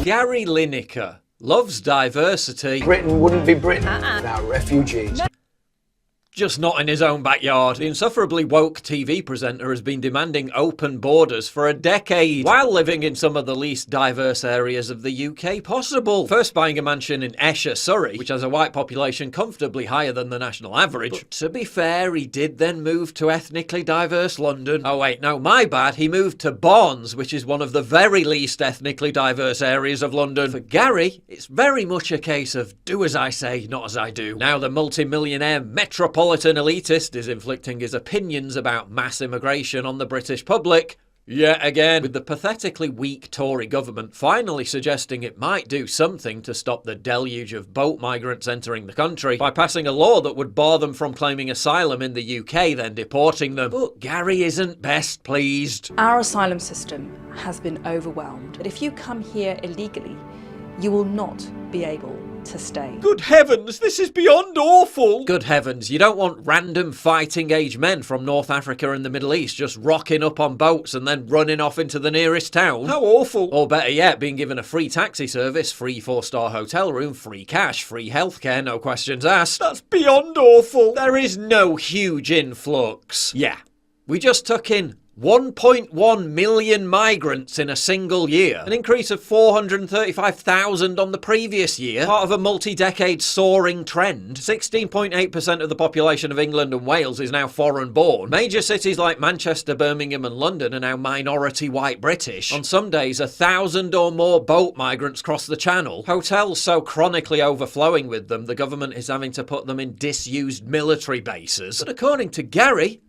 Gary Lineker loves diversity. Britain wouldn't be Britain without refugees. Just not in his own backyard. The insufferably woke TV presenter has been demanding open borders for a decade, while living in some of the least diverse areas of the UK possible. First buying a mansion in Esher, Surrey, which has a white population comfortably higher than the national average. But to be fair, he did then move to ethnically diverse London. Oh wait, no, my bad. He moved to Barnes, which is one of the very least ethnically diverse areas of London. For Gary, it's very much a case of do as I say, not as I do. Now the multi-millionaire metropolitan elitist is inflicting his opinions about mass immigration on the British public yet again, with the pathetically weak Tory government finally suggesting it might do something to stop the deluge of boat migrants entering the country by passing a law that would bar them from claiming asylum in the UK, then deporting them. But Gary isn't best pleased. Our asylum system has been overwhelmed. But if you come here illegally, you will not be able to stay. Good heavens, this is beyond awful! Good heavens, you don't want random fighting age men from North Africa and the Middle East just rocking up on boats and then running off into the nearest town. How awful! Or better yet, being given a free taxi service, free 4-star hotel room, free cash, free healthcare, no questions asked. That's beyond awful! There is no huge influx. Yeah, we just took in 1.1 million migrants in a single year, an increase of 435,000 on the previous year, part of a multi-decade soaring trend. 16.8% of the population of England and Wales is now foreign-born. Major cities like Manchester, Birmingham and London are now minority white British. On some days, 1,000 or more boat migrants cross the channel. Hotels so chronically overflowing with them, the government is having to put them in disused military bases. But according to Gary,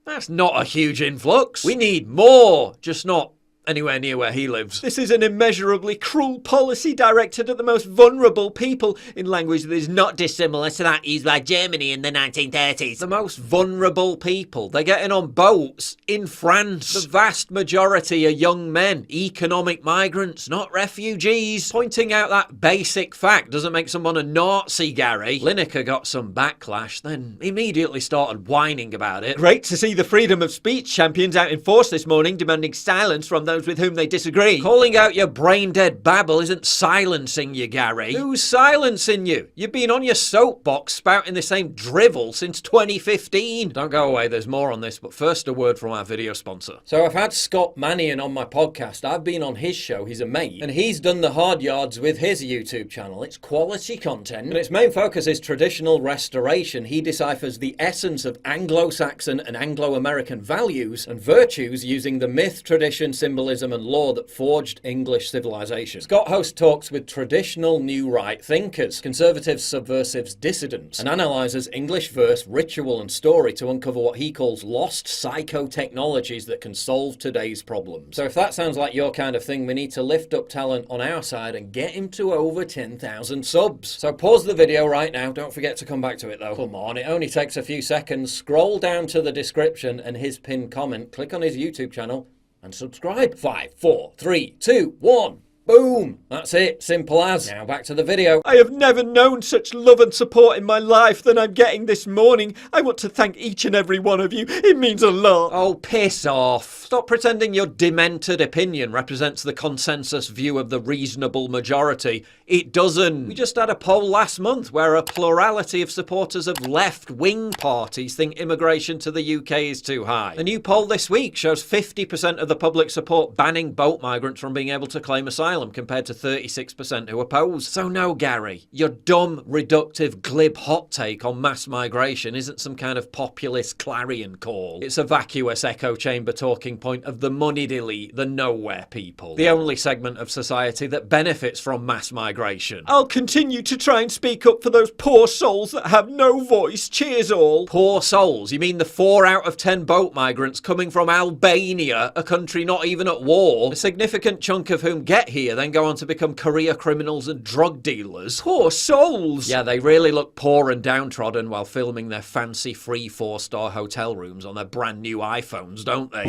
that's not a huge influx. We need more, just not anywhere near where he lives. This is an immeasurably cruel policy directed at the most vulnerable people, in language that is not dissimilar to that used by Germany in the 1930s. The most vulnerable people. They're getting on boats in France. The vast majority are young men, economic migrants, not refugees. Pointing out that basic fact doesn't make someone a Nazi, Gary. Lineker got some backlash, then immediately started whining about it. Great to see the freedom of speech champions out in force this morning, demanding silence from those with whom they disagree. Calling out your brain-dead babble isn't silencing you, Gary. Who's silencing you? You've been on your soapbox spouting the same drivel since 2015. Don't go away, there's more on this, but first a word from our video sponsor. So I've had Scott Mannion on my podcast. I've been on his show, he's a mate, and he's done the hard yards with his YouTube channel. It's quality content, and its main focus is traditional restoration. He deciphers the essence of Anglo-Saxon and Anglo-American values and virtues using the myth, tradition, symbolism and law that forged English civilization. Scott hosts talks with traditional new right thinkers, conservatives, subversives, dissidents, and analyses English verse, ritual and story to uncover what he calls lost psycho-technologies that can solve today's problems. So if that sounds like your kind of thing, we need to lift up talent on our side and get him to over 10,000 subs. So pause the video right now, don't forget to come back to it though. Come on, it only takes a few seconds. Scroll down to the description and his pinned comment, click on his YouTube channel and subscribe. 5, 4, 3, 2, 1. Boom! That's it. Simple as. Now back to the video. I have never known such love and support in my life than I'm getting this morning. I want to thank each and every one of you. It means a lot. Oh, piss off. Stop pretending your demented opinion represents the consensus view of the reasonable majority. It doesn't. We just had a poll last month where a plurality of supporters of left-wing parties think immigration to the UK is too high. A new poll this week shows 50% of the public support banning boat migrants from being able to claim asylum, compared to 36% who oppose. So no, Gary, your dumb, reductive, glib hot take on mass migration isn't some kind of populist clarion call. It's a vacuous echo chamber talking point of the moneyed elite, the nowhere people. The only segment of society that benefits from mass migration. I'll continue to try and speak up for those poor souls that have no voice. Cheers all. Poor souls? You mean the 4 out of 10 boat migrants coming from Albania, a country not even at war, a significant chunk of whom get here then go on to become career criminals and drug dealers? Poor souls! Yeah, they really look poor and downtrodden while filming their fancy free 4-star hotel rooms on their brand new iPhones, don't they?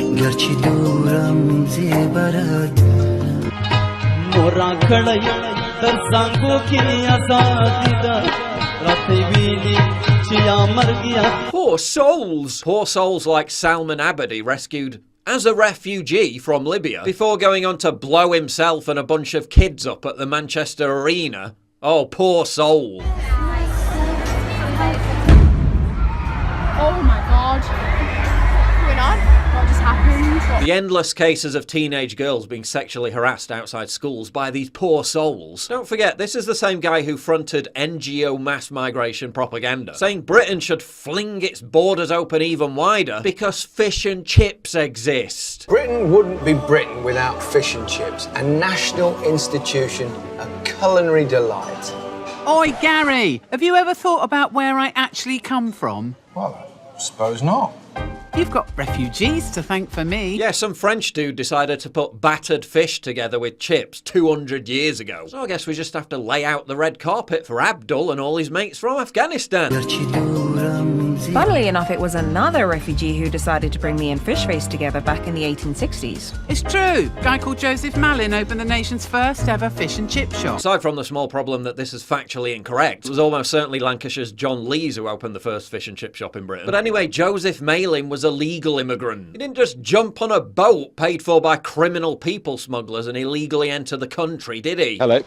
Poor souls! Poor souls like Salman Abedi rescued as a refugee from Libya before going on to blow himself and a bunch of kids up at the Manchester Arena. Oh, poor soul. Oh my god. What's going on? What just happened? The endless cases of teenage girls being sexually harassed outside schools by these poor souls. Don't forget, this is the same guy who fronted NGO mass migration propaganda, saying Britain should fling its borders open even wider because fish and chips exist. Britain wouldn't be Britain without fish and chips, a national institution, a culinary delight. Oi, Gary, have you ever thought about where I actually come from? Well, I suppose not. You've got refugees to thank for me. Yeah, some French dude decided to put battered fish together with chips 200 years ago. So I guess we just have to lay out the red carpet for Abdul and all his mates from Afghanistan. Funnily enough, it was another refugee who decided to bring me and Fishface together back in the 1860s. It's true. A guy called Joseph Malin opened the nation's first ever fish and chip shop. Aside from the small problem that this is factually incorrect, it was almost certainly Lancashire's John Lees who opened the first fish and chip shop in Britain. But anyway, Joseph Malin was a legal immigrant. He didn't just jump on a boat paid for by criminal people smugglers and illegally enter the country, did he? Hello.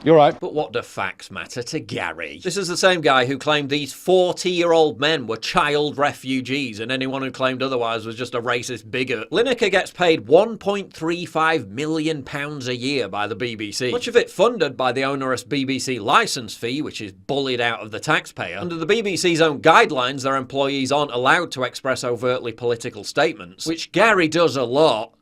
You're right. But what do facts matter to Gary? This is the same guy who claimed these 40-year-old men were child refugees and anyone who claimed otherwise was just a racist bigot. Lineker gets paid £1.35 million a year by the BBC. Much of it funded by the onerous BBC licence fee, which is bullied out of the taxpayer. Under the BBC's own guidelines, their employees aren't allowed to express overtly political statements, which Gary does a lot.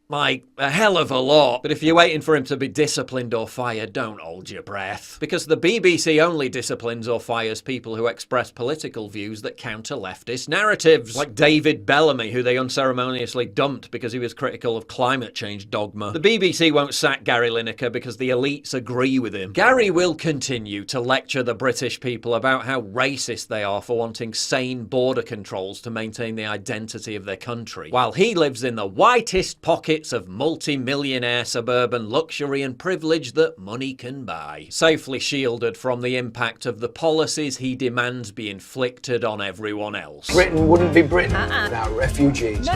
Like, a hell of a lot. But if you're waiting for him to be disciplined or fired, don't hold your breath. Because the BBC only disciplines or fires people who express political views that counter leftist narratives. Like David Bellamy, who they unceremoniously dumped because he was critical of climate change dogma. The BBC won't sack Gary Lineker because the elites agree with him. Gary will continue to lecture the British people about how racist they are for wanting sane border controls to maintain the identity of their country, while he lives in the whitest pocket of multi-millionaire suburban luxury and privilege that money can buy, safely shielded from the impact of the policies he demands be inflicted on everyone else. Britain wouldn't be Britain without refugees.